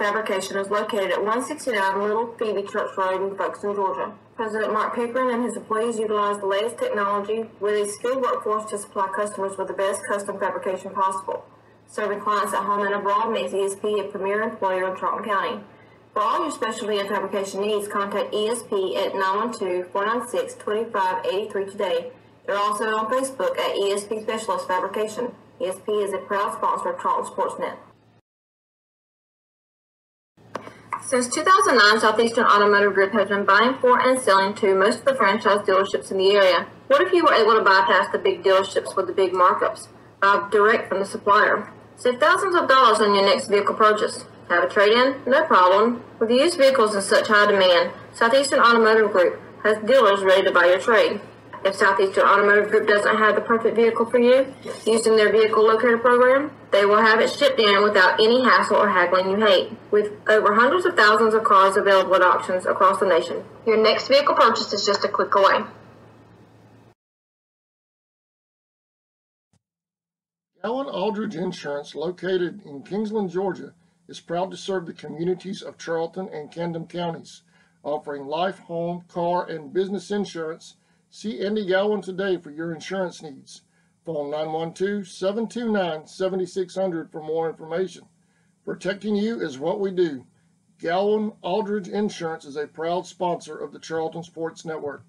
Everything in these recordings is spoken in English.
Fabrication is located at 169 Little Phoebe Church Road in Folkestone, Georgia. President Mark Pickering and his employees utilize the latest technology with a skilled workforce to supply customers with the best custom fabrication possible. Serving clients at home and abroad makes ESP a premier employer in Charlton County. For all your specialty and fabrication needs, contact ESP at 912-496-2583 today. They're also on Facebook at ESP Specialist Fabrication. ESP is a proud sponsor of Charlton Sportsnet. Since 2009, Southeastern Automotive Group has been buying for and selling to most of the franchise dealerships in the area. What if you were able to bypass the big dealerships with the big markups? Buy direct from the supplier. Save thousands of dollars on your next vehicle purchase. Have a trade-in? No problem. With used vehicles in such high demand, Southeastern Automotive Group has dealers ready to buy your trade. If Southeastern Automotive Group doesn't have the perfect vehicle for you, using their vehicle locator program, they will have it shipped in without any hassle or haggling you hate. With over hundreds of thousands of cars available at auctions across the nation, your next vehicle purchase is just a click away. Allen Aldridge Insurance, located in Kingsland, Georgia, is proud to serve the communities of Charlton and Camden counties, offering life, home, car, and business insurance. See Andy Gowan today for your insurance needs. Phone 912-729-7600 for more information. Protecting you is what we do. Gowan Aldridge Insurance is a proud sponsor of the Charlton Sports Network.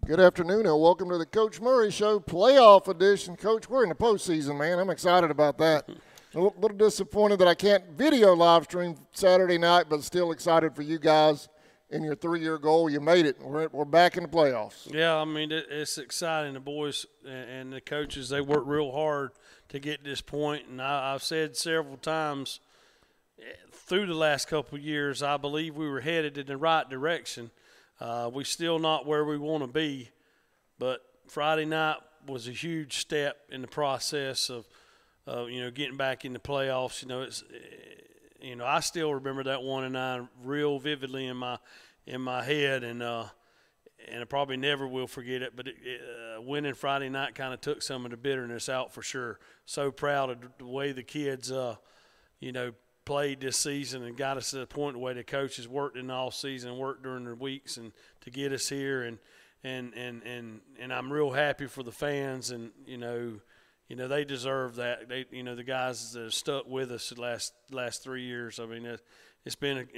Good afternoon and welcome to the Coach Murray Show playoff edition. Coach, we're in the postseason, man. I'm excited about that. A little disappointed that I can't video live stream Saturday night, but still excited for you guys and your 3-year goal. You made it. We're back in the playoffs. Yeah, I mean, it's exciting. The boys and the coaches, they worked real hard to get this point. And I've said several times through the last couple of years, I believe we were headed in the right direction. We're still not where we want to be, but Friday night was a huge step in the process of getting back in the playoffs. I still remember that 1-9 real vividly in my head, and I probably never will forget it. But winning Friday night kind of took some of the bitterness out for sure. So proud of the way the kids, played this season and got us to the point the way the coaches worked in the off season, worked during the weeks, and to get us here. And I'm real happy for the fans, and they deserve that. The guys that have stuck with us the last 3 years. I mean, it's been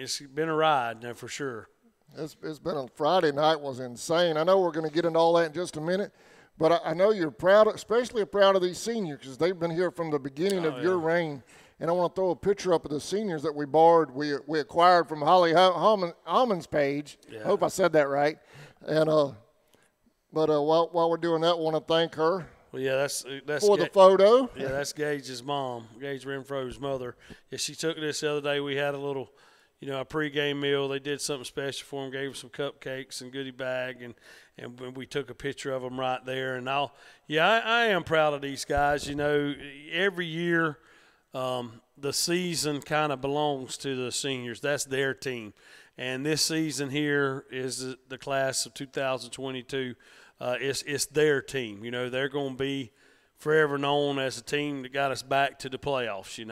a ride, for sure. It's been a Friday night was insane. I know we're going to get into all that in just a minute, but I know you're proud, especially proud of these seniors because they've been here from the beginning of your reign. And I want to throw a picture up of the seniors that we acquired from Holly Almond's page. Yeah. I hope I said that right. And while we're doing that, I want to thank her. Well, yeah, that's for the photo. Yeah, that's Gage's mom, Gage Renfro's mother. Yeah, she took this the other day. We had a little, a pregame meal. They did something special for him, gave him some cupcakes and goodie bag, and we took a picture of them right there. And I am proud of these guys. Every year the season kind of belongs to the seniors. That's their team. And this season here is the class of 2022. It's their team. They're going to be forever known as a team that got us back to the playoffs. And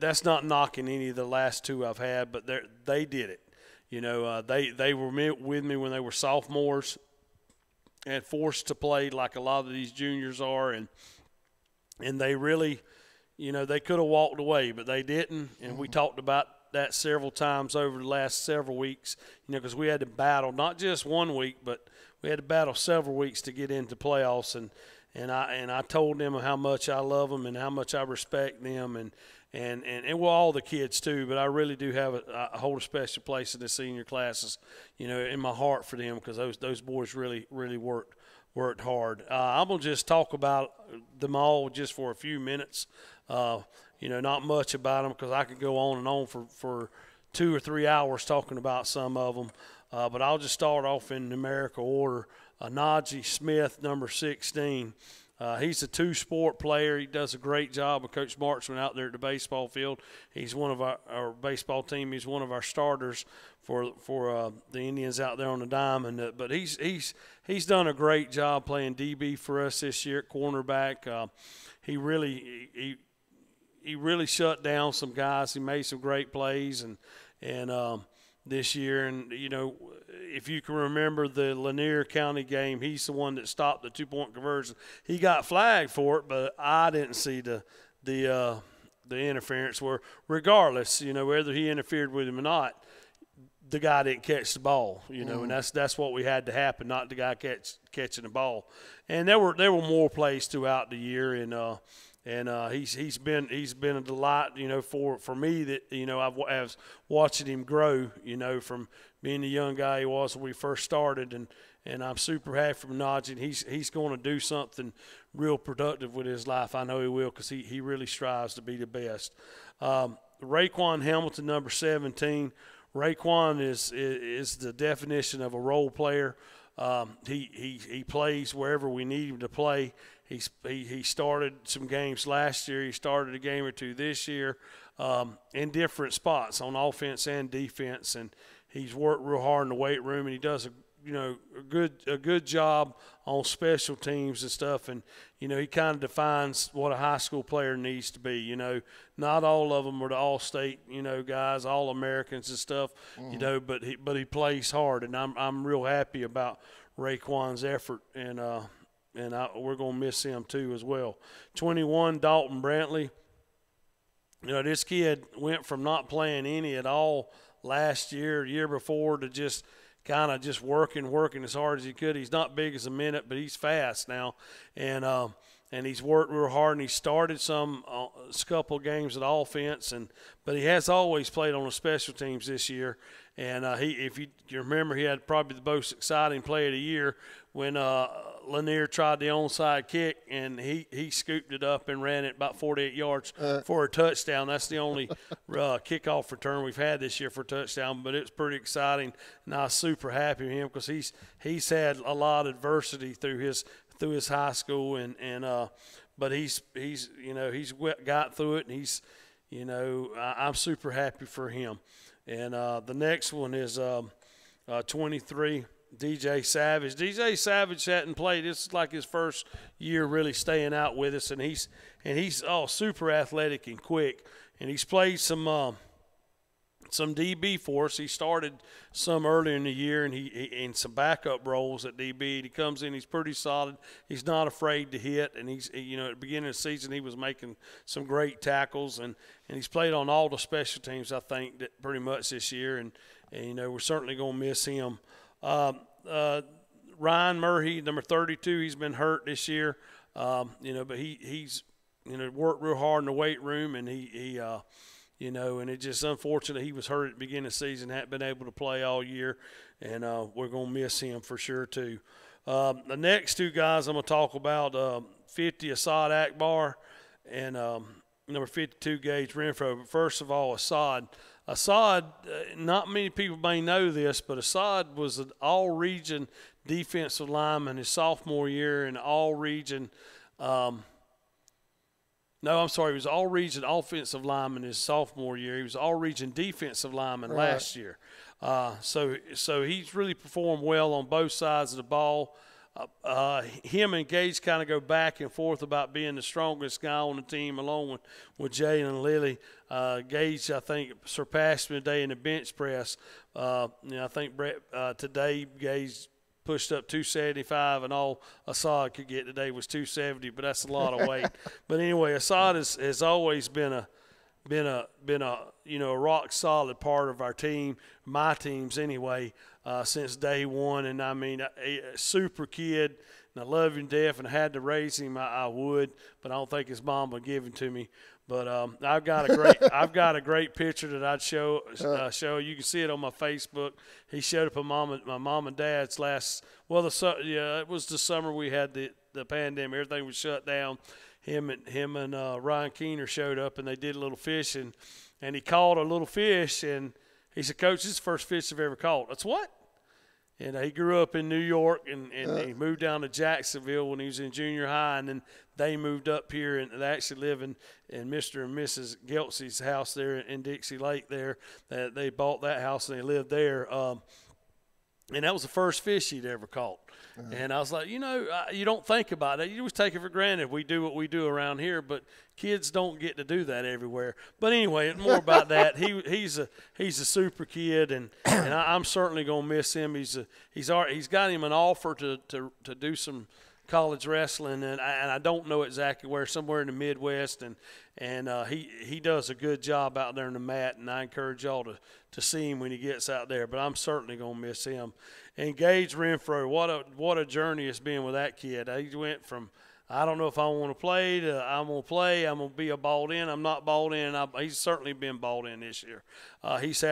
that's not knocking any of the last two I've had, but they did it. They were with me when they were sophomores and forced to play like a lot of these juniors are, and they really, they could have walked away, but they didn't. And we talked about that several times over the last several weeks, because we had to battle not just 1 week, but we had to battle several weeks to get into playoffs. And I told them how much I love them and how much I respect them, and well, all the kids too. But I really do have I hold a special place in the senior classes, in my heart for them, because those boys really worked hard. I'm gonna just talk about them all just for a few minutes. Not much about them because I could go on and on for 2 or 3 hours talking about some of them. But I'll just start off in numerical order. Anaji Smith, number 16. He's a two-sport player. He does a great job with Coach Marchman out there at the baseball field. He's one of our baseball team. He's one of our starters for the Indians out there on the diamond. But he's done a great job playing DB for us this year at cornerback. He really shut down some guys. He made some great plays and this year. And, you know, if you can remember the Lanier County game, he's the one that stopped the 2-point conversion. He got flagged for it, but I didn't see the interference where, regardless, you know, whether he interfered with him or not, the guy didn't catch the ball, you know, and that's what we had to happen, not the guy catching the ball. And there were more plays throughout the year, and he's been a delight, you know, for me that, you know, I've watching him grow, you know, from being the young guy he was when we first started, and I'm super happy for Anaji, and he's going to do something real productive with his life. I know he will, because he really strives to be the best. Rayquan Hamilton, number 17. Rayquan is the definition of a role player. He plays wherever we need him to play. He started some games last year. He started a game or two this year in different spots on offense and defense, and he's worked real hard in the weight room, and he does a good job on special teams and stuff. And, you know, he kind of defines what a high school player needs to be. You know, not all of them are the all-state, you know, guys, all-Americans and stuff, you know, but he plays hard, and I'm real happy about Rayquan's effort, and we're going to miss him too as well. 21, Dalton Brantley. You know, this kid went from not playing any at all last year before, to just kind of just working as hard as he could. He's not big as a minute, but he's fast now, and he's worked real hard, and he started a couple of games at offense, but he has always played on the special teams this year. And if you remember, he had probably the most exciting play of the year when Lanier tried the onside kick, and he scooped it up and ran it about 48 yards for a touchdown. That's the only kickoff return we've had this year for a touchdown, but it's pretty exciting, and I was super happy with him, because he's had a lot of adversity through his high school, but he's got through it, and he's, you know, I'm super happy for him. And the next one is 23, DJ Savage. DJ Savage hadn't played. This is like his first year really staying out with us, and he's super athletic and quick. And he's played some DB for us. He started some earlier in the year, and he in some backup roles at DB. He comes in, he's pretty solid. He's not afraid to hit, and at the beginning of the season he was making some great tackles, and he's played on all the special teams, I think, that pretty much this year, and you know, we're certainly going to miss him. Ryan Murray, number 32, he's been hurt this year, you know, but he's worked real hard in the weight room, and you know, and it's just unfortunate he was hurt at the beginning of the season, hadn't been able to play all year, and we're going to miss him for sure too. The next two guys I'm going to talk about, 50, Assad Akbar, and number 52, Gage Renfro. But first of all, Assad, not many people may know this, but Assad was an all-region defensive lineman his sophomore year, and all-region he was all-region offensive lineman his sophomore year. He was all-region defensive lineman last year. So he's really performed well on both sides of the ball. Him and Gage kind of go back and forth about being the strongest guy on the team, along with Jay and Lily. Gage, I think, surpassed me today in the bench press. I think today Gage pushed up 275, and all Assad could get today was 270, but that's a lot of weight. But anyway, Assad has always been a rock solid part of our team, my teams anyway, since day one. And I mean, a super kid, and I love him to death, and I had to raise him, I would, but I don't think his mom would give him to me. But I've got a great picture that I'd show. You can see it on my Facebook. He showed up at my mom and dad's it was the summer we had the pandemic. Everything was shut down. Him and Ryan Keener showed up, and they did a little fishing, and he caught a little fish, and he said, "Coach, this is the first fish I've ever caught." That's what? And he grew up in New York, and he moved down to Jacksonville when he was in junior high, and then they moved up here, and they actually live in Mr. and Mrs. Geltzy's house there in Dixie Lake there. They bought that house, and they lived there. And that was the first fish he'd ever caught. And I was like, you don't think about it. You always take it for granted. We do what we do around here, but kids don't get to do that everywhere. But anyway, more about that. He's a super kid, and I'm certainly gonna miss him. He's got him an offer to do some college wrestling, and I don't know exactly where, somewhere in the Midwest, and he does a good job out there on the mat, and I encourage y'all to see him when he gets out there. But I'm certainly gonna miss him. And Gage Renfro, what a journey it's been with that kid. He went from I don't know if I want to play to I'm gonna play. I'm gonna be a balled in. I'm not balled in. He's certainly been balled in this year. He's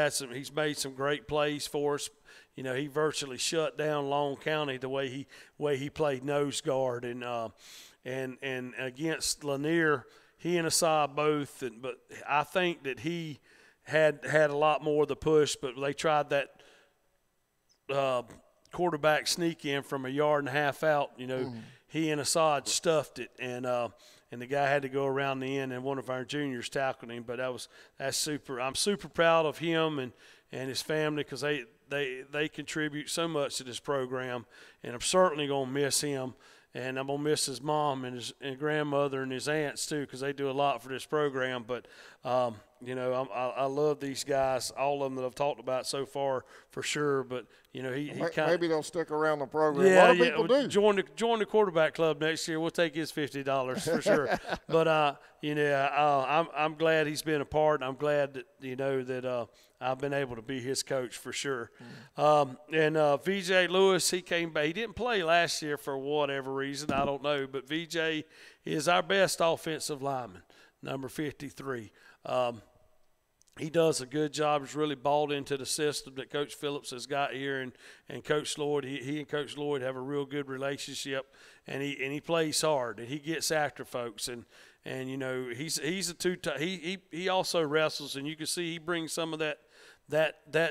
made some great plays for us. He virtually shut down Long County the way he played nose guard, and against Lanier, he and Asai both. But I think that he had a lot more of the push, but they tried that quarterback sneak in from a yard and a half out. He and Asad stuffed it, and the guy had to go around the end, and one of our juniors tackled him. But that's super. I'm super proud of him and his family, because they contribute so much to this program, and I'm certainly gonna miss him. And I'm going to miss his mom and his grandmother and his aunts too, because they do a lot for this program. But, I love these guys, all of them that I've talked about so far for sure. But, maybe they'll stick around the program. Yeah, a lot of people do. Join the quarterback club next year. We'll take his $50 for sure. But, I'm glad he's been a part. I'm glad that, that I've been able to be his coach for sure. And VJ Lewis, he came back. He didn't play last year for whatever reason, I don't know. But VJ is our best offensive lineman, number 53. He does a good job. He's really bought into the system that Coach Phillips has got here, and Coach Lloyd. He and Coach Lloyd have a real good relationship, and he plays hard, and he gets after folks, and he's a he also wrestles, and you can see he brings some of that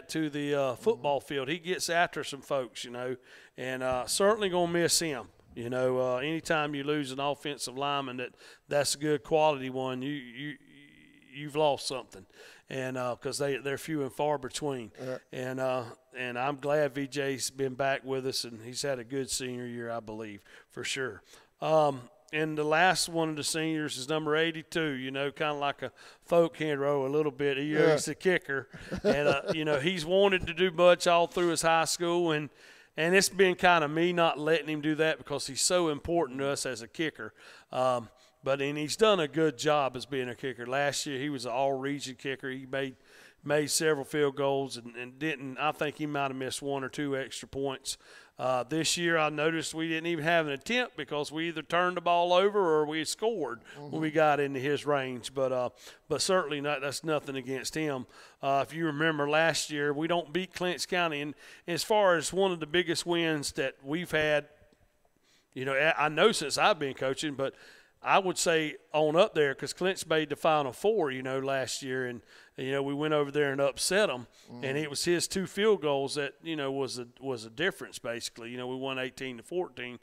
to the football field. He gets after some folks, and certainly gonna miss him. Anytime you lose an offensive lineman that's a good quality one, you've lost something, and because they're few and far between. And I'm glad VJ's been back with us, and he's had a good senior year, I believe, for sure. And the last one of the seniors is number 82, kind of like a folk hero a little bit. He's the kicker. And, he's wanted to do much all through his high school. And it's been kind of me not letting him do that, because he's so important to us as a kicker. But he's done a good job as being a kicker. Last year he was an all-region kicker. He made several field goals and didn't – I think he might have missed one or two extra points. This year I noticed we didn't even have an attempt, because we either turned the ball over or we scored when we got into his range. But certainly that's nothing against him. If you remember last year, we don't beat Clinch County. And as far as one of the biggest wins that we've had, I know since I've been coaching, but I would say on up there, because Clinch made the Final Four, last year, and we went over there and upset them, and it was his 2 field goals that was a difference basically. We won 18-14.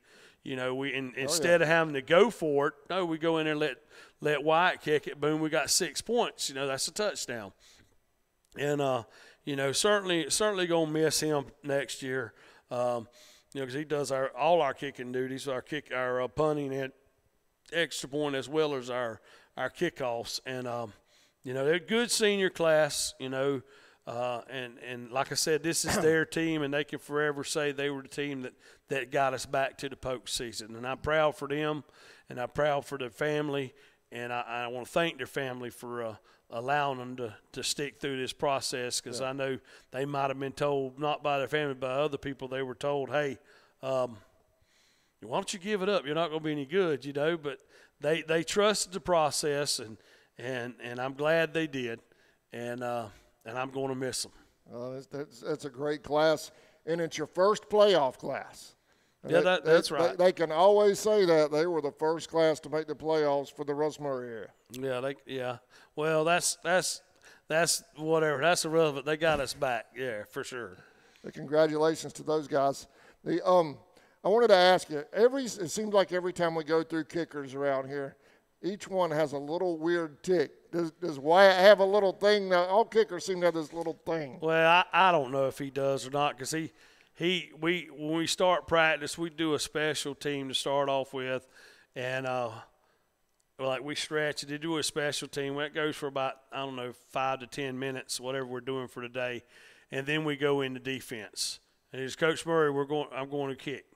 Instead of having to go for it, no, we go in there and let Wyatt kick it. Boom, we got 6 points. That's a touchdown. And certainly gonna miss him next year. Because he does all our kicking duties, our punting and extra point, as well as our kickoffs. And they're a good senior class, and like I said, this is their team, and they can forever say they were the team that got us back to the postseason. And I'm proud for them, and I'm proud for their family, and I want to thank their family for allowing them to stick through this process, because I know they might have been told, not by their family, but by other people, they were told, hey, why don't you give it up? You're not going to be any good, But they trusted the process, and I'm glad they did, and I'm going to miss them. That's a great class, and it's your first playoff class. Yeah, that's right. They can always say that they were the first class to make the playoffs for the Russ Murray area. Yeah. Well, that's whatever. That's irrelevant. They got us back. Yeah, for sure. Congratulations to those guys. I wanted to ask you, it seems like every time we go through kickers around here, each one has a little weird tick. Does Wyatt have a little thing? Now, all kickers seem to have this little thing. Well, I don't know if he does or not, because when we start practice, we do a special team to start off with, and like we stretch it. They do a special team. That goes for about, 5 to 10 minutes, whatever we're doing for the day, and then we go into defense. And as Coach Murray, I'm going to kick.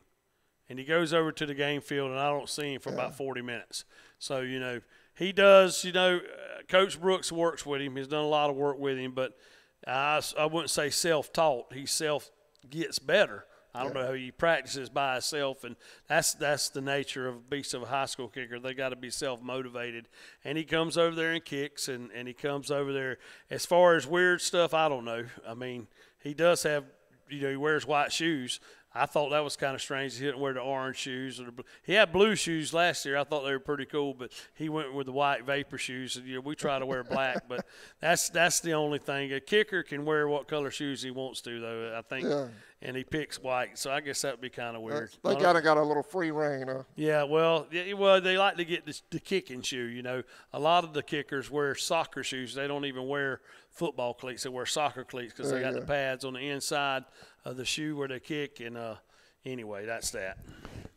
And he goes over to the game field, and I don't see him for about 40 minutes. So, he does, Coach Brooks works with him. He's done a lot of work with him, but I wouldn't say self-taught. He gets better. I don't know how he practices by himself, and that's the nature of beast of a high school kicker. They got to be self-motivated. And he comes over there and kicks, and he comes over there. As far as weird stuff, I don't know. I mean, he does have, he wears white shoes. I thought that was kind of strange. He didn't wear the orange shoes. He had blue shoes last year. I thought they were pretty cool, but he went with the white vapor shoes. And, we try to wear black, but that's the only thing. A kicker can wear what color shoes he wants to, though, I think, and he picks white. So I guess that would be kind of weird. They kind of got a little free reign, huh? Yeah, well, they like to get the kicking shoe. A lot of the kickers wear soccer shoes. They don't even wear football cleats. They wear soccer cleats because they got the pads on the inside of the shoe where they kick. And anyway, that's that.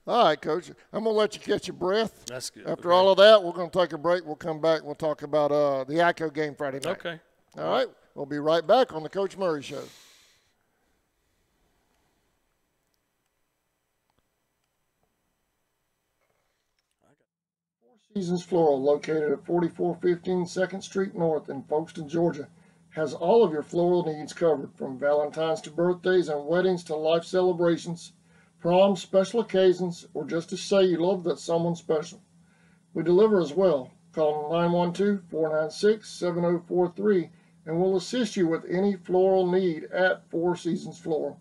All right, Coach. I'm going to let you catch your breath. That's good. After all of that, we're going to take a break. We'll come back and we'll talk about the ICO game Friday night. Okay. All right. We'll be right back on the Coach Murray Show. Four Seasons Floral, located at 4415 2nd Street North in Folkestone, Georgia, has all of your floral needs covered, from Valentine's to birthdays and weddings to life celebrations, proms, special occasions, or just to say you love that someone special. We deliver as well. Call 912-496-7043 and we'll assist you with any floral need at Four Seasons Floral.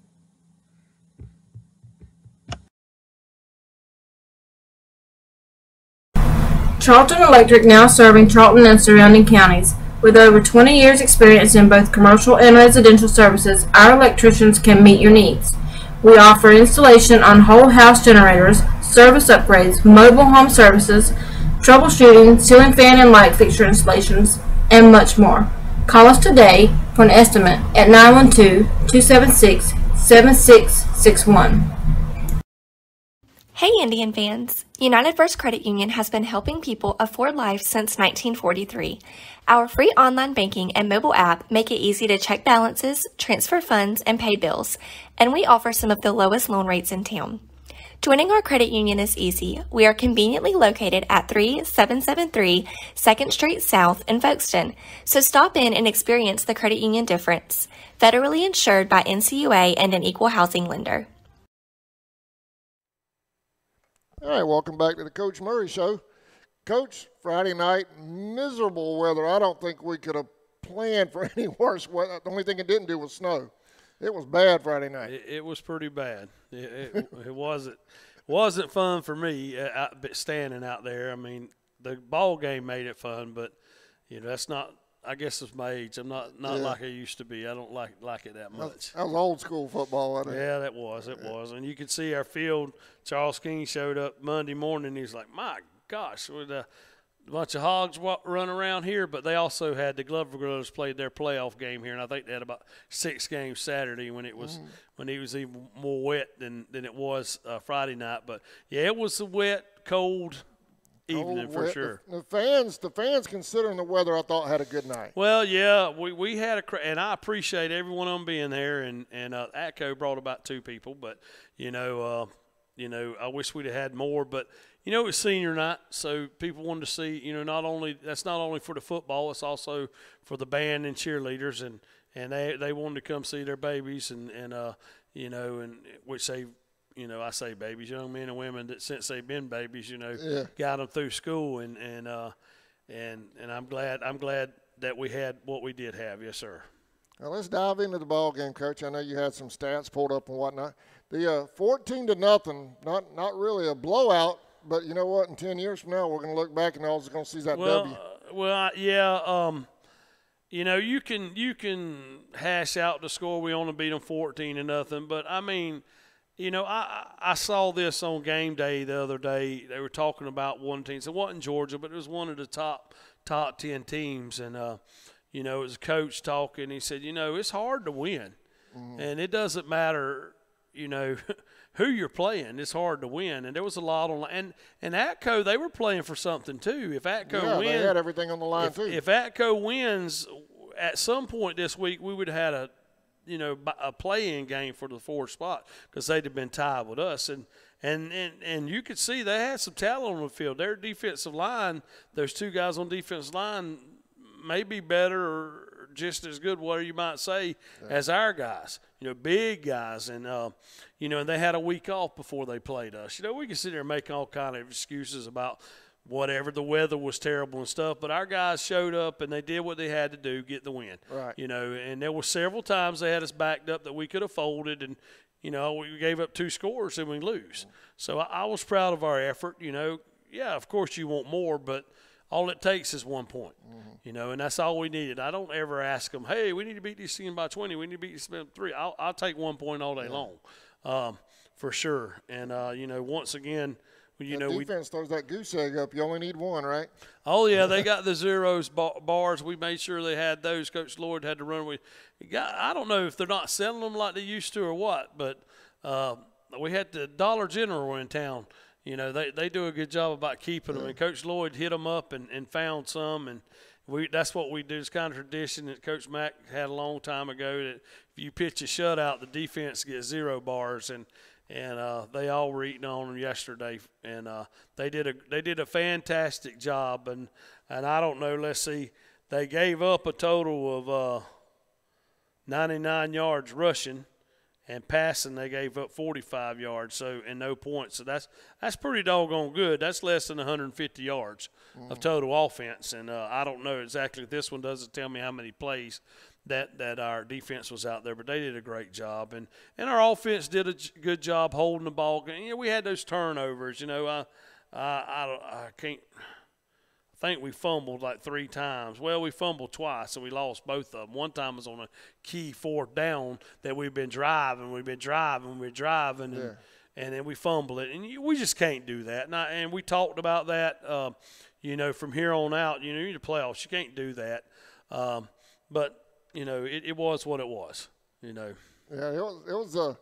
Charlton Electric, now serving Charlton and surrounding counties. With over 20 years experience in both commercial and residential services, our electricians can meet your needs. We offer installation on whole house generators, service upgrades, mobile home services, troubleshooting, ceiling fan and light fixture installations, and much more. Call us today for an estimate at 912-276-7661. Hey Indian fans! United First Credit Union has been helping people afford life since 1943. Our free online banking and mobile app make it easy to check balances, transfer funds, and pay bills, and we offer some of the lowest loan rates in town. Joining our credit union is easy. We are conveniently located at 3773 2nd Street South in Folkestone, so stop in and experience the credit union difference. Federally insured by NCUA and an equal housing lender. All right, welcome back to the Coach Murray Show. Coach, Friday night, miserable weather. I don't think we could have planned for any worse weather. The only thing it didn't do was snow. It was bad Friday night. It was pretty bad. It wasn't fun for me standing out there. I mean, the ball game made it fun, but that's not. I guess it's my age. I'm not like I used to be. I don't like it that much. That was old school football, wasn't it? Yeah, that was. It was. And you could see our field. Charles King showed up Monday morning. He was like, my gosh, with a bunch of hogs run around here. But they also had the Glover Brothers played their playoff game here, and I think they had about 6 games Saturday when it was even more wet than it was Friday night. But, yeah, it was a wet, cold evening for sure. The fans considering the weather, I thought had a good night. Well, yeah, we had and I appreciate every one of them being there. And ATCO brought about 2 people, but I wish we'd have had more. But it was senior night, so people wanted to see. That's not only for the football, it's also for the band and cheerleaders, and they wanted to come see their babies and which they. I say babies, young men and women that since they've been babies, got them through school, and I'm glad that we had what we did have. Yes, sir. Now let's dive into the ball game, Coach. I know you had some stats pulled up and whatnot. The 14-0, not really a blowout, but you know what? In 10 years from now, we're going to look back and all we're going to see is that W. Yeah. you know, you can hash out the score. We only beat them 14-0, but I mean, you know, I saw this on game day the other day. They were talking about one team. So it wasn't Georgia, but it was one of the top 10 teams. And, you know, it was a coach talking. He said, you know, it's hard to win. Mm-hmm. And it doesn't matter, you know, who you're playing. It's hard to win. And there was a lot on – and Atco, they were playing for something too. If Atco wins – they had everything on the line too. If Atco wins, at some point this week we would have had a play-in game for the 4th spot because they'd have been tied with us. And you could see they had some talent on the field. Their defensive line, those two guys on defensive line may be better or just as good, whatever you might say, as our guys. You know, big guys. And, you know, and they had a week off before they played us. You know, we can sit there and make all kind of excuses about whatever, the weather was terrible and stuff, but our guys showed up and they did what they had to do, get the win. Right. You know, and there were several times they had us backed up that we could have folded, and, you know, we gave up 2 scores and we lose. So I was proud of our effort. You know, yeah, of course you want more, but all it takes is 1 point. Mm-hmm. You know, and that's all we needed. I don't ever ask them, hey, we need to beat this team by 20. We need to beat this team by 3. I'll take 1 point all day long, for sure. And, you know, once again, you know, defense throws that goose egg up. You only need 1, right? Oh, yeah, they got the zeros bars. We made sure they had those. Coach Lloyd had to run with. I don't know if they're not selling them like they used to or what, but we had the Dollar General in town. You know, they do a good job about keeping them. And Coach Lloyd hit them up and found some, and that's what we do. It's kind of tradition that Coach Mack had a long time ago, that if you pitch a shutout, the defense gets 0 bars, and they all were eating on them yesterday, and they did a fantastic job. And I don't know. Let's see, they gave up a total of 99 yards rushing, and passing they gave up 45 yards, so and no points. So that's pretty doggone good. That's less than 150 yards of total offense. And I don't know exactly. This one doesn't tell me how many plays that our defense was out there, but they did a great job. And our offense did a good job holding the ball. You know, we had those turnovers. You know, I think we fumbled like 3 times. Well, we fumbled twice, and we lost both of them. One time was on a key 4th down that we've been driving, and then we fumble it. And we just can't do that. And we talked about that, you know, from here on out. You know, you're in the playoffs. You can't do that. But, you know, it was what it was, you know. Yeah, it was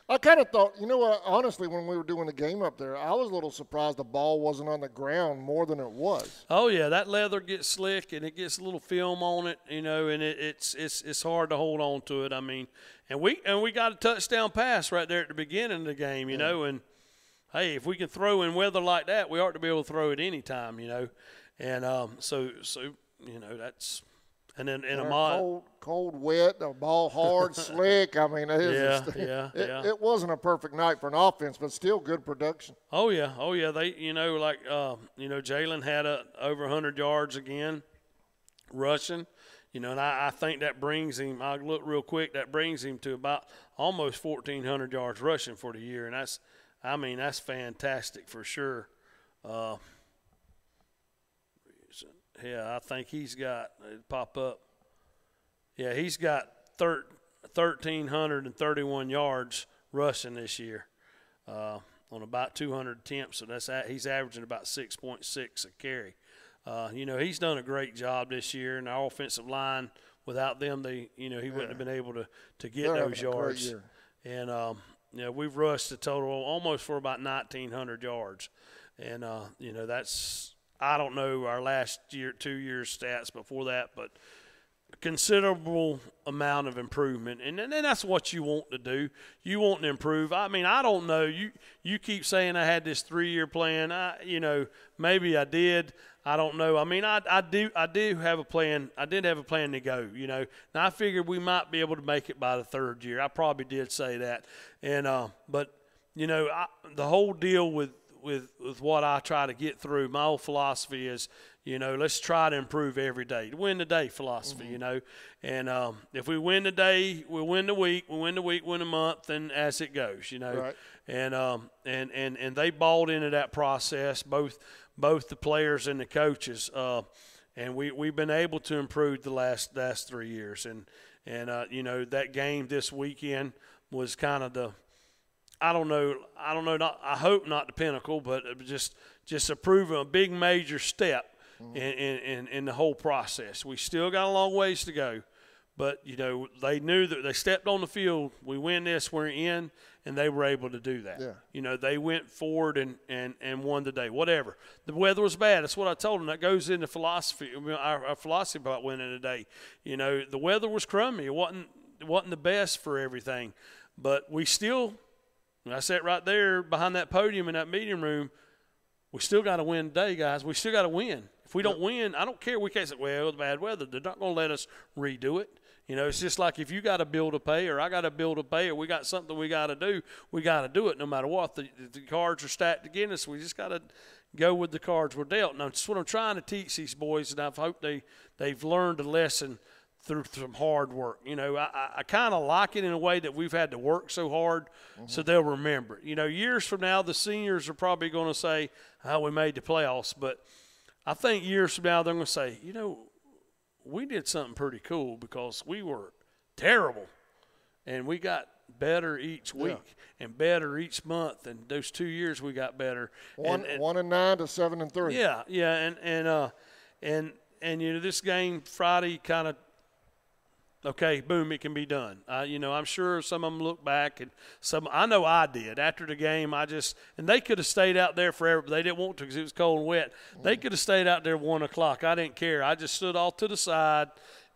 I kind of thought, you know what, honestly, when we were doing the game up there, I was a little surprised the ball wasn't on the ground more than it was. Oh, yeah, that leather gets slick, and it gets a little film on it, you know, and it's hard to hold on to it. I mean, and we got a touchdown pass right there at the beginning of the game, you know, and, hey, if we can throw in weather like that, we ought to be able to throw it any time, you know. And so you know, that's – and then in a cold, wet, the ball hard, slick. I mean, it wasn't a perfect night for an offense, but still good production. Oh yeah. They, you know, like you know, Jalen had over 100 yards again, rushing. You know, and I think that brings him. I look real quick. That brings him to about almost 1,400 yards rushing for the year, and that's fantastic for sure. Yeah, I think he's got – pop up. Yeah, he's got 1,331 yards rushing this year on about 200 attempts. So he's averaging about 6.6 a carry. You know, he's done a great job this year, and our offensive line, without them, he wouldn't have been able to get those yards. And, you know, we've rushed a total almost for about 1,900 yards. And, you know, that's – I don't know our last 2 years stats before that, but considerable amount of improvement. And that's what you want to do. You want to improve. I mean, I don't know. You keep saying I had this 3-year plan. You know, maybe I did. I don't know. I mean, I do have a plan. I did have a plan to go, you know. Now, I figured we might be able to make it by the 3rd year. I probably did say that. And but, you know, the whole deal with what I try to get through, my whole philosophy is, you know, let's try to improve every day. Win the day philosophy, you know. And if we win the day, we'll win the week. We win the week, win the month, and as it goes, you know. Right. And they bought into that process, both the players and the coaches. And we've been able to improve the last 3 years. And you know, that game this weekend was kind of the, I don't know, I hope not the pinnacle, but it was just approving a big major step in the whole process. We still got a long ways to go, but, you know, they knew that they stepped on the field, we win this, we're in, and they were able to do that. Yeah. You know, they went forward and won the day, whatever. The weather was bad. That's what I told them. That goes into philosophy, our philosophy about winning today. You know, the weather was crummy. It wasn't the best for everything, but we still – I sat right there behind that podium in that meeting room. We still got to win today, guys. We still got to win. If we don't win, I don't care. We can't say, well, the bad weather. They're not going to let us redo it. You know, it's just like if you got a bill to pay or I got a bill to pay or we got something we got to do, we got to do it no matter what. The cards are stacked against us. We just got to go with the cards we're dealt. Now, that's what I'm trying to teach these boys, and I hope they've learned a lesson through some hard work. You know, I kind of like it in a way that we've had to work so hard so they'll remember it. You know, years from now, the seniors are probably going to say, oh, we made the playoffs. But I think years from now they're going to say, you know, we did something pretty cool because we were terrible. And we got better each week and better each month. And those 2 years we got better. 1-9 to 7-3. Yeah. And you know, this game Friday kind of, okay, boom, it can be done. You know, I'm sure some of them look back, and I know I did. After the game, and they could have stayed out there forever, but they didn't want to because it was cold and wet. They could have stayed out there 1 o'clock. I didn't care. I just stood off to the side,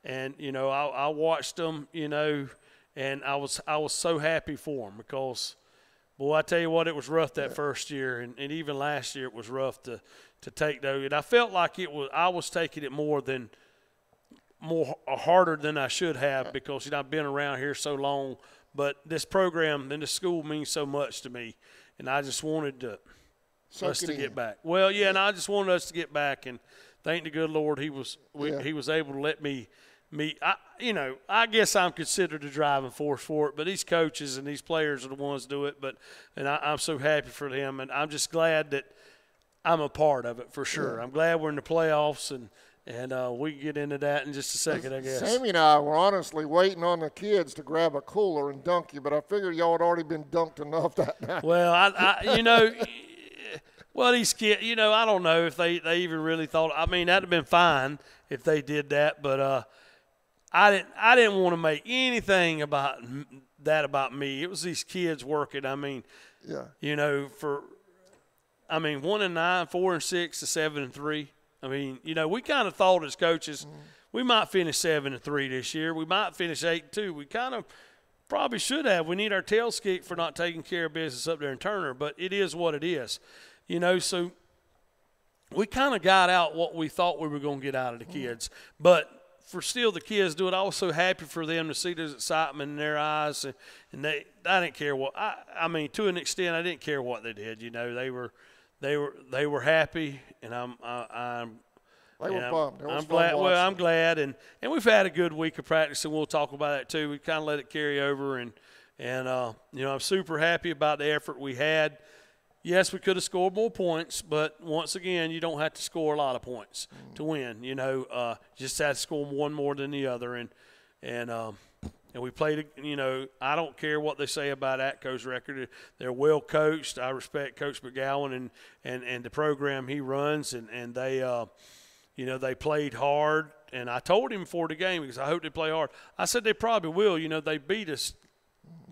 and, you know, I watched them, you know, and I was so happy for them because, boy, I tell you what, it was rough that first year, and even last year it was rough to take those. And I felt like I was taking it more harder than I should have because, you know, I've been around here so long. But this program and this school means so much to me, and I just wanted us to get back. Well, yeah, and I just wanted us to get back, and thank the good Lord he was able to let me. I guess I'm considered the driving force for it, but these coaches and these players are the ones who do it. And I'm so happy for them, and I'm just glad that I'm a part of it for sure. I'm glad we're in the playoffs, and we can get into that in just a second, I guess. Sammy and I were honestly waiting on the kids to grab a cooler and dunk you, but I figured y'all had already been dunked enough that night. Well, I you know, well, these kids, you know, I don't know if they even really thought. I mean, that'd have been fine if they did that, but I didn't want to make anything about me. It was these kids working. I mean, you know, 1-9, 4-6 to 7-3. I mean, you know, we kind of thought as coaches we might finish 7-3 this year. We might finish 8-2. We kind of probably should have. We need our tails kicked for not taking care of business up there in Turner, but it is what it is. You know, so we kind of got out what we thought we were going to get out of the kids. But for still the kids do it, I was so happy for them to see this excitement in their eyes. And I didn't care what – I mean, to an extent, I didn't care what they did. You know, they were happy, and I'm bummed. I'm glad. Well, I'm glad, and we've had a good week of practice, and we'll talk about that too. We kind of let it carry over, and you know, I'm super happy about the effort we had. Yes, we could have scored more points, but once again, you don't have to score a lot of points to win. You know, just have to score one more than the other, and we played. You know, I don't care what they say about Atco's record. They're well coached. I respect Coach McGowan and the program he runs, and they, you know, they played hard. And I told him before the game because I hope they play hard. I said they probably will. You know, they beat us,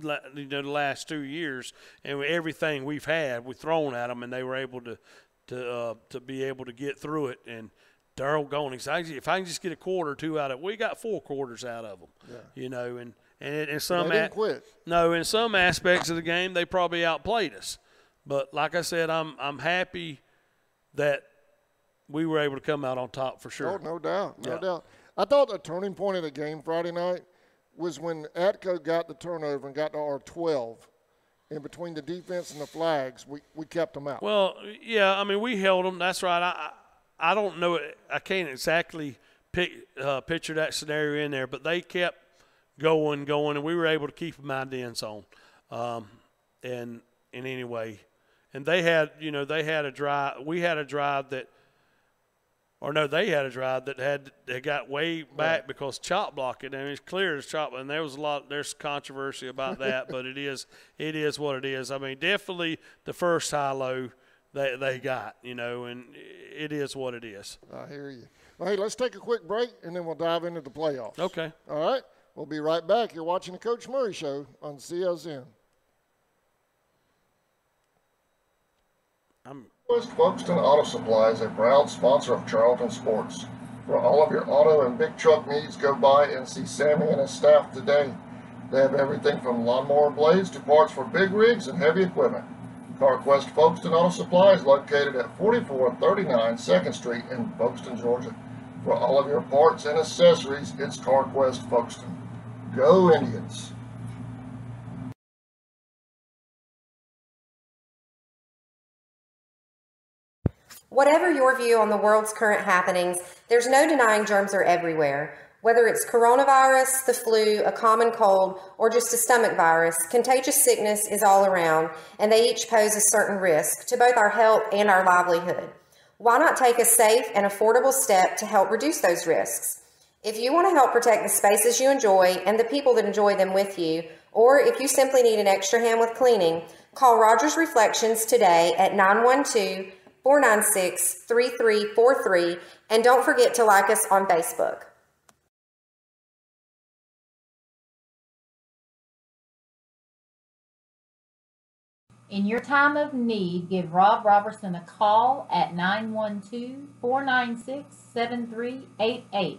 you know, the last 2 years, and everything we've thrown at them, and they were able to be able to get through it. And Darryl going, if I can just get a quarter or two out of it, we got 4 quarters out of them. You know, and in some they didn't quit. No, in some aspects of the game, they probably outplayed us. But like I said, I'm happy that we were able to come out on top for sure. Oh, no doubt. I thought the turning point of the game Friday night was when Atco got the turnover and got to our 12. And between the defense and the flags, we kept them out. Well, yeah, I mean, we held them. That's right. I don't know. I can't exactly picture that scenario in there, but they kept going, and we were able to keep them out of the end zone. And anyway, and they had a drive. We had a drive that or no, they had a drive that got way back because chop blocking. I mean, it's clear as chop, and there's controversy about that, but it is what it is. I mean, definitely the first high-low they got, and it is what it is. I hear you. Well, hey, let's take a quick break, and then we'll dive into the playoffs. Okay. All right. We'll be right back. You're watching the Coach Murray Show on CSN. West Folkestone Auto Supply is a proud sponsor of Charlton Sports. For all of your auto and big truck needs, go by and see Sammy and his staff today. They have everything from lawnmower blades to parts for big rigs and heavy equipment. CarQuest Folkestone Auto Supply is located at 4439 2nd Street in Folkestone, Georgia. For all of your parts and accessories, it's CarQuest Folkestone. Go Indians! Whatever your view on the world's current happenings, there's no denying germs are everywhere. Whether it's coronavirus, the flu, a common cold, or just a stomach virus, contagious sickness is all around, and they each pose a certain risk to both our health and our livelihood. Why not take a safe and affordable step to help reduce those risks? If you want to help protect the spaces you enjoy and the people that enjoy them with you, or if you simply need an extra hand with cleaning, call Rogers Reflections today at 912-496-3343, and don't forget to like us on Facebook. In your time of need, give Rob Robertson a call at 912-496-7388.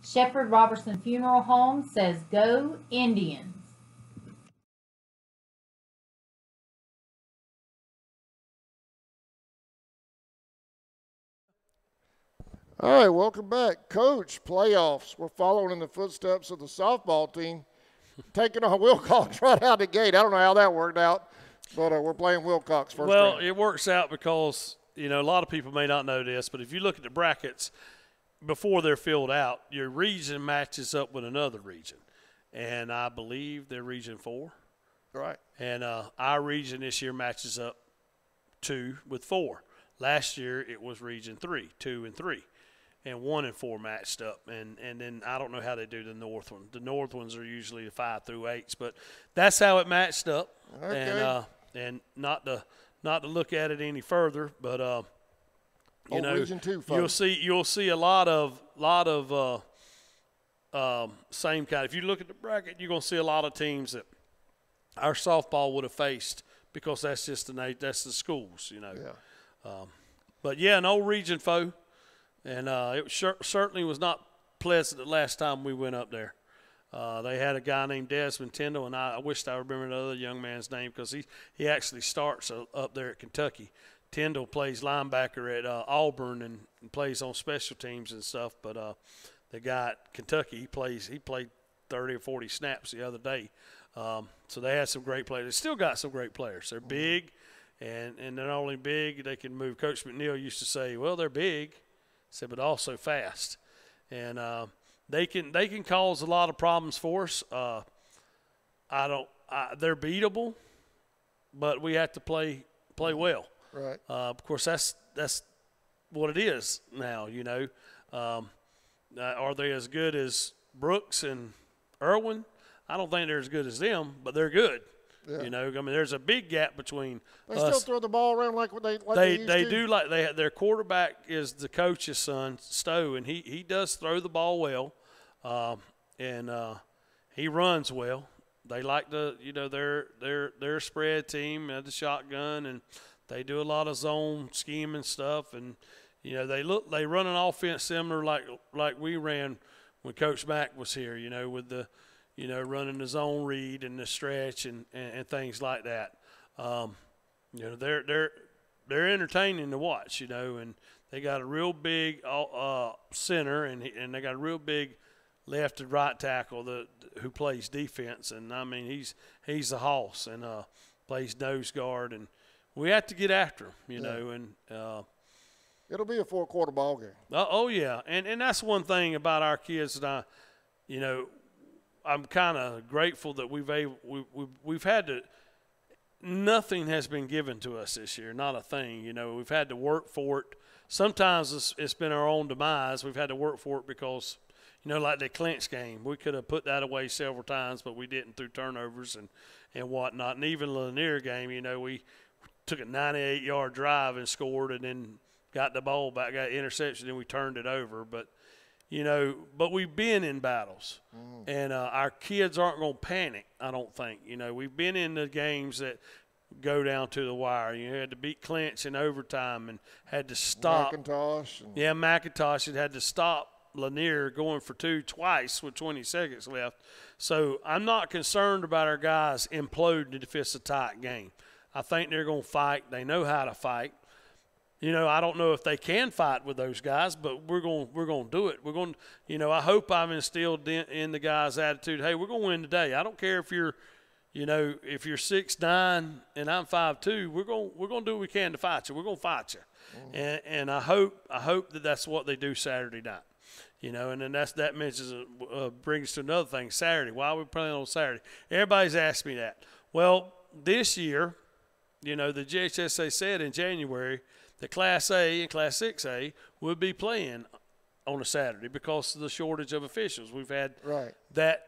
Shepherd Robertson Funeral Home says, "Go Indians." All right, welcome back. Coach, playoffs. We're following in the footsteps of the softball team, taking on Wilcox right out the gate. I don't know how that worked out, but we're playing Wilcox first. Well, round. it works out because, a lot of people may not know this, but if you look at the brackets before they're filled out, your region matches up with another region. And I believe they're Region 4. Right. And our region this year matches up 2 with 4. Last year it was Region 3, 2 and 3. And 1 and 4 matched up, and then I don't know how they do the north one. The north ones are usually the 5 through 8s, but that's how it matched up. Okay. And not to look at it any further, but Region 2 folks. you'll see a lot of same kind. If you look at the bracket, you're gonna see a lot of teams that our softball would have faced because that's just that's the schools, Yeah. But yeah, an old region foe. And it certainly was not pleasant the last time we went up there. They had a guy named Desmond Tyndall, and I wished I remembered the other young man's name because he actually starts up there at Kentucky. Tyndall plays linebacker at Auburn and plays on special teams and stuff. But the guy at Kentucky, he played 30 or 40 snaps the other day. So they had some great players. They still got some great players. They're big, and they're not only big, they can move. Coach McNeil used to say, well, they're big, but also fast. And they can cause a lot of problems for us. They're beatable, but we have to play well. Right. Of course, that's what it is now. Are they as good as Brooks and Irwin? I don't think they're as good as them, but they're good. Yeah. There's a big gap between They us. still throw the ball around like they used They to? do their quarterback is the coach's son, Stowe, and he does throw the ball well, and he runs well. They like their spread team, the shotgun, and they do a lot of zone scheme and stuff, and they run an offense similar like we ran when Coach Mack was here, with the running the zone read and the stretch and things like that. They're entertaining to watch, and they got a real big center and they got a real big left and right tackle who plays defense, and I mean he's a hoss and plays nose guard, and we have to get after him, and It'll be a 4-quarter ball game. Oh yeah, and that's one thing about our kids that I'm kind of grateful that we've had to. Nothing has been given to us this year, not a thing. We've had to work for it, sometimes it's been our own demise. We've had to work for it because, like the clinch game, we could have put that away several times, but we didn't through turnovers and whatnot. And even the Lanier game, we took a 98-yard drive and scored, and then got the ball back, got interception, and we turned it over. But but we've been in battles, and our kids aren't going to panic, I don't think. We've been in the games that go down to the wire. You had to beat Clinch in overtime and had to stop. McIntosh had to stop Lanier going for 2 twice with 20 seconds left. So I'm not concerned about our guys imploding if it's a tight game. I think they're going to fight. They know how to fight. I don't know if they can fight with those guys, but we're going to do it. We're going to, I hope I've instilled in the guys' attitude, hey, we're going to win today. I don't care if you're, if you're 6'9" and I'm 5'2", we're going to do what we can to fight you. We're going to fight you. And I hope that that's what they do Saturday night. And then that mentions brings to another thing, Saturday. Why are we playing on Saturday? Everybody's asked me that. Well, this year, the GHSA said in January that Class A and Class 6A would be playing on a Saturday because of the shortage of officials. We've had that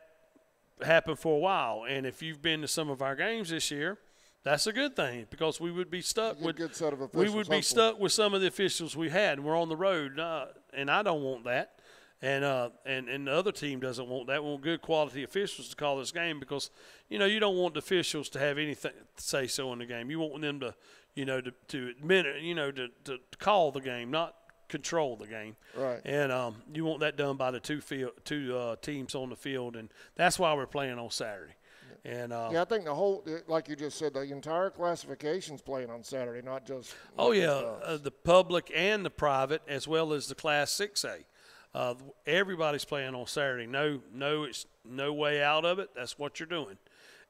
happen for a while. And if you've been to some of our games this year, that's a good thing because we would be stuck with good set of officials, we would be stuck with some of the officials we had, and we're on the road. And I don't want that. And the other team doesn't want that. We want good quality officials to call this game because, you don't want the officials to have anything to say so in the game. You want them to, to admit it, to call the game, not control the game. Right. And you want that done by the two teams on the field, and that's why we're playing on Saturday. And I think the whole, like you just said, the entire classification's playing on Saturday, not just. The public and the private, as well as the Class 6A. Everybody's playing on Saturday. It's no way out of it. That's what you're doing.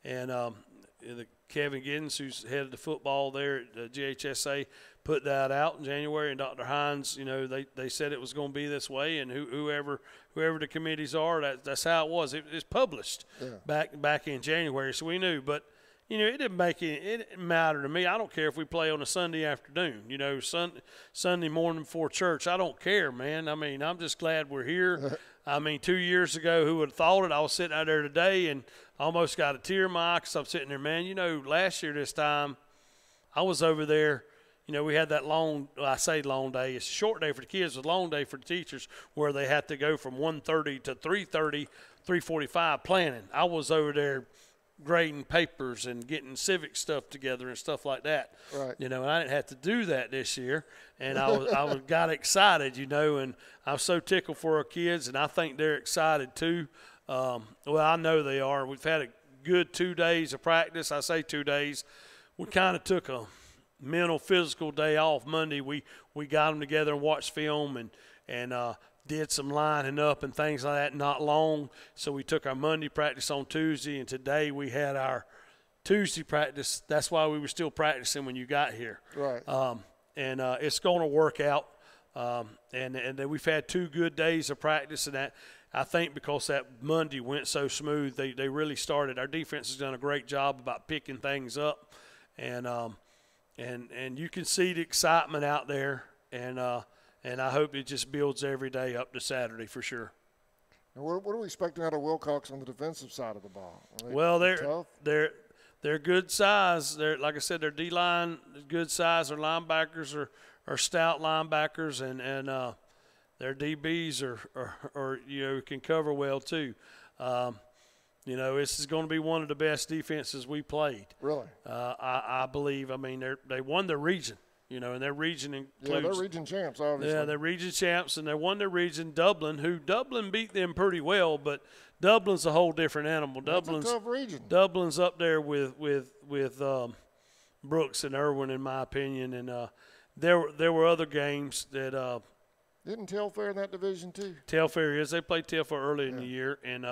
And Kevin Giddens, who's head of the football there at the GHSA, put that out in January. And Dr. Hines, they said it was going to be this way. And whoever the committees are, that's how it was. It was published back in January, so we knew. But it didn't matter to me. I don't care if we play on a Sunday afternoon, Sunday morning before church. I don't care, man. I mean, I'm just glad we're here. 2 years ago, who would have thought it? I was sitting out there today and almost got a tear in my eye because I'm sitting there, man. Last year this time, I was over there. We had that long day. It's a short day for the kids, a long day for the teachers where they had to go from 1:30 to 3:30, 3:45 planning. I was over there grading papers and getting civic stuff together and stuff like that. Right. And I didn't have to do that this year. And I got excited, and I'm so tickled for our kids, and I think they're excited too. I know they are. We've had a good 2 days of practice. I say 2 days. We kind of took a mental, physical day off. Monday we got them together and watched film and did some lining up and things like that, not long. So we took our Monday practice on Tuesday, and today we had our Tuesday practice. That's why we were still practicing when you got here. Right. And it's going to work out. And then we've had 2 good days of practice, and that I think because that Monday went so smooth, they really started. Our defense has done a great job about picking things up, and you can see the excitement out there, and I hope it just builds every day up to Saturday for sure. And what are we expecting out of Wilcox on the defensive side of the ball? Well, tough? They're good size. They're, like I said, their D-line is good size. Their linebackers are stout linebackers, and their DBs are can cover well too. This is going to be one of the best defenses we played. Really? I believe. I mean, they won the region. And their region includes. Yeah, they're region champs, obviously. Yeah, they're region champs, and they won their region. Dublin beat them pretty well, but Dublin's a whole different animal. That's a tough region. Dublin's up there with Brooks and Irwin, in my opinion, and there were other games that. Didn't Telfair in that division too? Telfair is. They played Telfair early in the year, and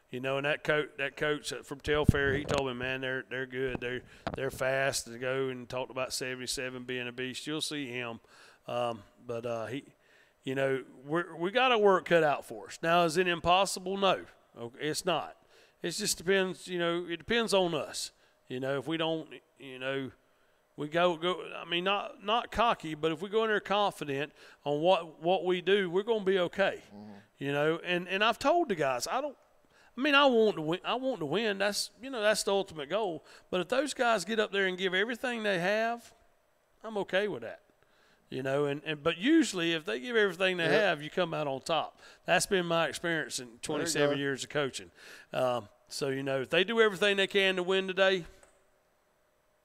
and that coach from Telfair, he told me, man, they're good. They're fast to go, and talked about 77 being a beast. You'll see him, but he, we got our work cut out for us. Now, is it impossible? No, it's not. It just depends. It depends on us. If we don't, we go. I mean, not cocky, but if we go in there confident on what we do, we're going to be okay. You know, and I've told the guys, I want to win. I want to win. That's that's the ultimate goal. But if those guys get up there and give everything they have, I'm okay with that. You know, but usually if they give everything they have, you come out on top. That's been my experience in 27 years of coaching. So, if they do everything they can to win today,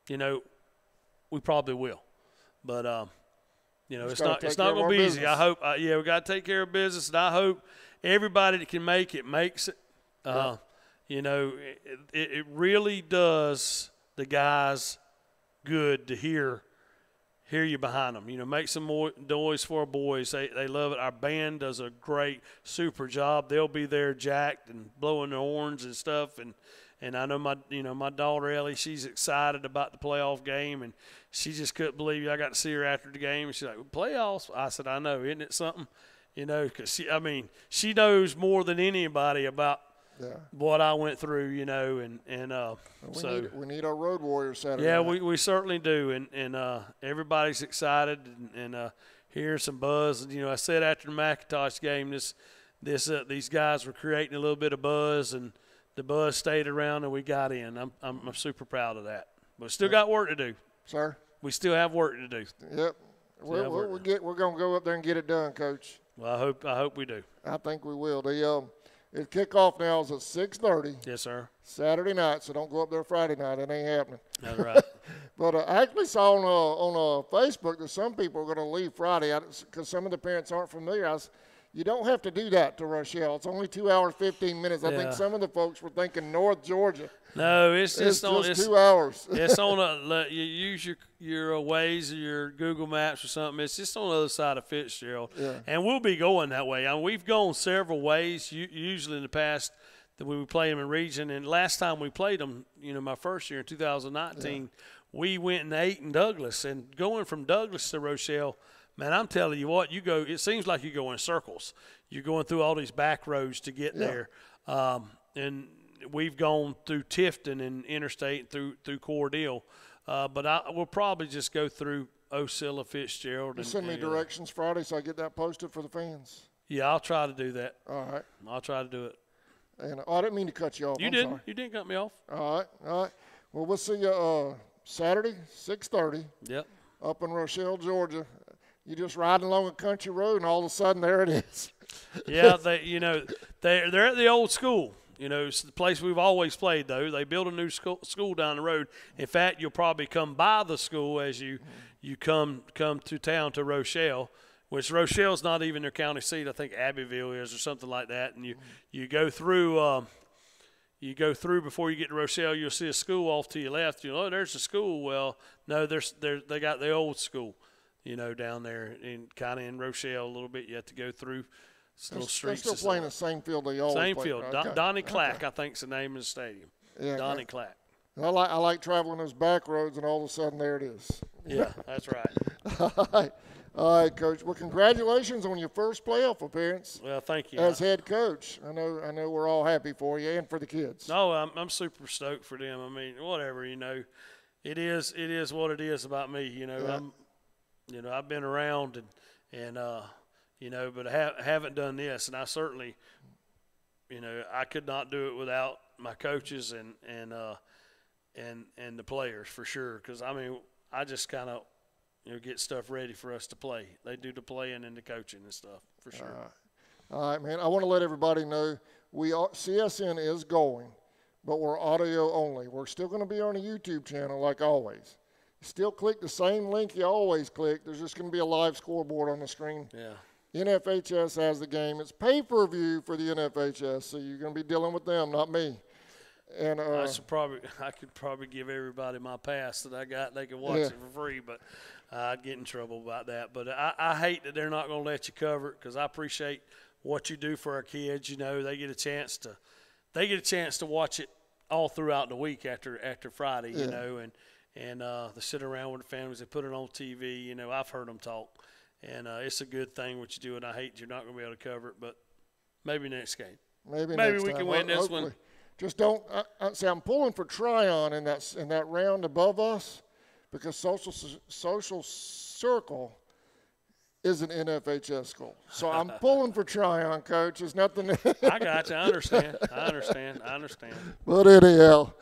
we probably will. But, it's not going to be easy. I hope, we got to take care of business, and I hope everybody that can make it makes it. It really does the guys good to hear you behind them. Make some more noise for our boys. They love it. Our band does a great, super job. They'll be there jacked and blowing their horns and stuff. And I know my daughter Ellie, she's excited about the playoff game, and she just couldn't believe I got to see her after the game. And she's like, playoffs? I said, I know. Isn't it something? Because she knows more than anybody about what I went through, so we need our road warriors Saturday. Yeah, night. we certainly do, and everybody's excited and hearing some buzz. I said after the McIntosh game, these guys were creating a little bit of buzz, and the buzz stayed around, and we got in. I'm super proud of that, but still got work to do, sir. We still have work to do. Yep, we're going to go up there and get it done, Coach. Well, I hope we do. I think we will. The kickoff now is at 6:30. Yes, sir. Saturday night, so don't go up there Friday night. It ain't happening. That's right. But I actually saw on Facebook that some people are going to leave Friday because some of the parents aren't familiar. You don't have to do that to Rochelle. It's only 2 hours, 15 minutes. I think some of the folks were thinking North Georgia. No, it's just 2 hours. It's on you use your Waze or your Google Maps or something. It's just on the other side of Fitzgerald. Yeah. And we'll be going that way. We've gone several ways, usually in the past that we would play them in region. And last time we played them, my first year in 2019, we went and ate in Douglas. And going from Douglas to Rochelle, man, I'm telling you what, it seems like you go in circles. You're going through all these back roads to get there. And we've gone through Tifton and Interstate through Cordele. But we'll probably just go through Ocilla, Fitzgerald. You send me directions Friday so I get that posted for the fans. Yeah, I'll try to do that. All right. I'll try to do it. And I didn't mean to cut you off. You didn't. You didn't cut me off. All right. Well, we'll see you Saturday, 6:30. Yep. Up in Rochelle, Georgia. You just riding along a country road, and all of a sudden, there it is. Yeah, they're at the old school. It's the place we've always played, though. They built a new school down the road. In fact, you'll probably come by the school as you come to town to Rochelle, which Rochelle's not even their county seat. I think Abbeville is or something like that. And you go through before you get to Rochelle, you'll see a school off to your left. There's a school. Well, no, they got the old school. Down there and kind of in Rochelle a little bit. You have to go through little streets. They're still playing the same field they always Same play. field. Okay. Donnie Clack, I think, is the name of the stadium. Yeah, Donnie Clack. I like traveling those back roads, and all of a sudden, there it is. Yeah, that's All right. right, Coach. Well, congratulations on your first playoff appearance. Well, thank you. As head coach, I know we're all happy for you and for the kids. No, I'm super stoked for them. Whatever, it is what it is about me. I've been around but I haven't done this, and I certainly, I could not do it without my coaches and the players for sure. Because I just kind of get stuff ready for us to play. They do the playing and the coaching and stuff for sure. All right, man. I want to let everybody know CSN is going, but we're audio only. We're still going to be on a YouTube channel like always. Still click the same link you always click. There's just going to be a live scoreboard on the screen. Yeah. NFHS has the game. It's pay-per-view for the NFHS, so you're going to be dealing with them, not me. And I could probably give everybody my pass that I got. They can watch it for free, but I'd get in trouble about that. But I hate that they're not going to let you cover it because I appreciate what you do for our kids. They get a chance to watch it all throughout the week after Friday. And they sit around with the families. They put it on TV. I've heard them talk. And it's a good thing what you do, and I hate you're not going to be able to cover it, but maybe next game. Maybe we can win this one. Just don't – I'm pulling for Tryon in that round above us because social circle is an NFHS school. So I'm pulling for Tryon, Coach. There's nothing. I got you. I understand. But anyhow,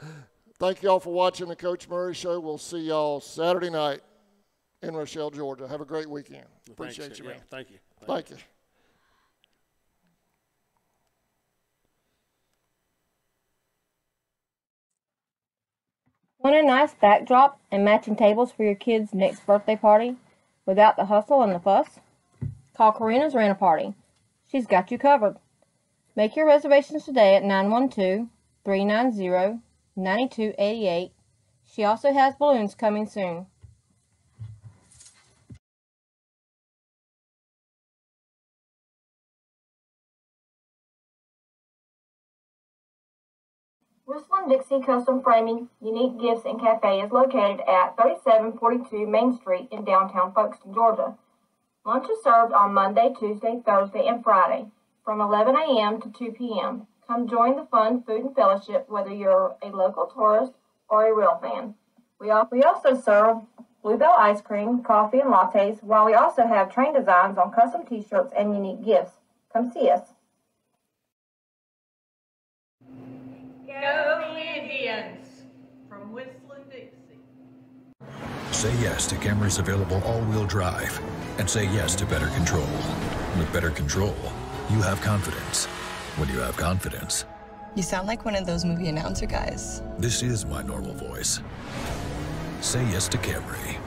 thank you all for watching the Coach Murray Show. We'll see y'all Saturday night in Rochelle, Georgia. Have a great weekend. Appreciate you, man. Yeah, thank you. Thank you. Want a nice backdrop and matching tables for your kids' next birthday party without the hustle and the fuss? Call Karina's Rent a Party. She's got you covered. Make your reservations today at 912-390-9288. She also has balloons coming soon. Whistling Dixie Custom Framing, Unique Gifts and Cafe is located at 3742 Main Street in downtown Folkestone, Georgia. Lunch is served on Monday, Tuesday, Thursday, and Friday from 11 a.m. to 2 p.m. Come join the fun food and fellowship whether you're a local tourist or a real fan. We also serve Bluebell ice cream, coffee, and lattes, while we also have train designs on custom t-shirts and unique gifts. Come see us. Go Indians! From Whistling Dixie. Say yes to Camry's available all-wheel drive, and say yes to better control. With better control, you have confidence. When you have confidence, you sound like one of those movie announcer guys. This is my normal voice. Say yes to Camry.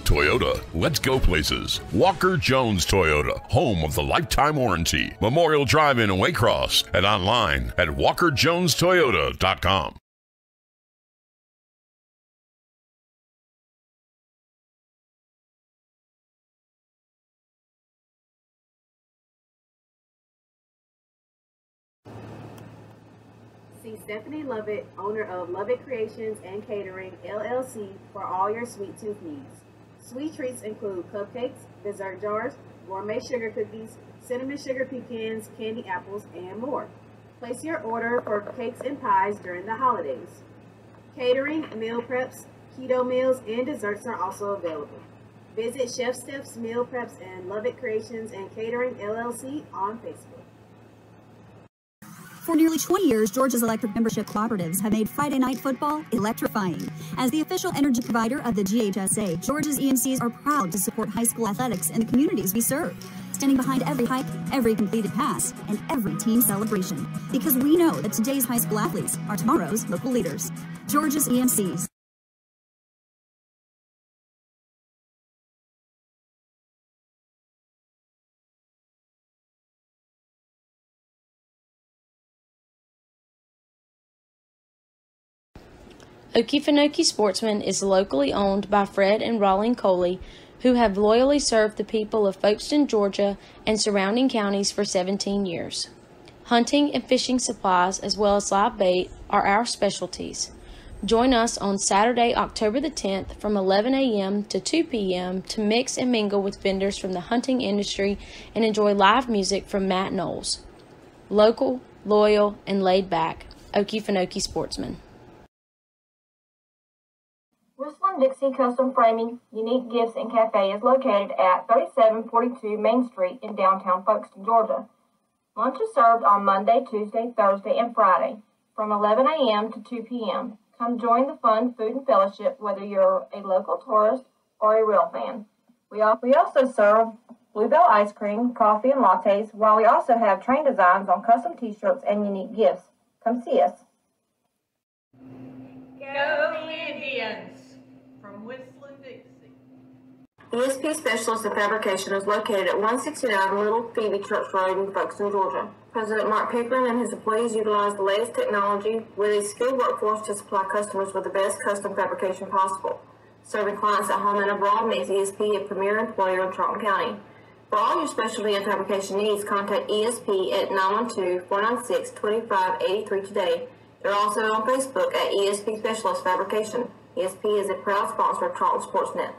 Toyota, let's go places. Walker Jones Toyota, home of the lifetime warranty. Memorial Drive in Waycross and online at walkerjonestoyota.com. See Stephanie Lovett, owner of Lovett Creations and Catering, LLC, for all your sweet tooth needs. Sweet treats include cupcakes, dessert jars, gourmet sugar cookies, cinnamon sugar pecans, candy apples, and more. Place your order for cakes and pies during the holidays. Catering, meal preps, keto meals, and desserts are also available. Visit Chef Steph's Meal Preps and Lovett Creations and Catering, LLC on Facebook. For nearly 20 years, Georgia's electric membership cooperatives have made Friday night football electrifying. As the official energy provider of the GHSA, Georgia's EMCs are proud to support high school athletics in the communities we serve, standing behind every hike, every completed pass, and every team celebration. Because we know that today's high school athletes are tomorrow's local leaders. Georgia's EMCs. Okefenokee Sportsman is locally owned by Fred and Rawling Coley, who have loyally served the people of Folkestone, Georgia, and surrounding counties for 17 years. Hunting and fishing supplies, as well as live bait, are our specialties. Join us on Saturday, October the 10th from 11 a.m. to 2 p.m. to mix and mingle with vendors from the hunting industry and enjoy live music from Matt Knowles. Local, loyal, and laid back, Okefenokee Sportsman. Whistling Dixie Custom Framing, Unique Gifts and Cafe is located at 3742 Main Street in downtown Folkestone, Georgia. Lunch is served on Monday, Tuesday, Thursday, and Friday from 11 a.m. to 2 p.m. Come join the fun food and fellowship whether you're a local tourist or a real fan. We also serve Bluebell ice cream, coffee, and lattes, while we also have train designs on custom t-shirts and unique gifts. Come see us. Go Indians! From Whistling Dixie. ESP Specialist in Fabrication is located at 169 Little Phoebe Church Road in Folkestone, Georgia. President Mark Pickering and his employees utilize the latest technology with a skilled workforce to supply customers with the best custom fabrication possible. Serving clients at home and abroad makes ESP a premier employer in Charlton County. For all your specialty and fabrication needs, contact ESP at 912-496-2583 today. They're also on Facebook at ESP Specialist Fabrication. ESP is a proud sponsor of Charlton Sportsnet.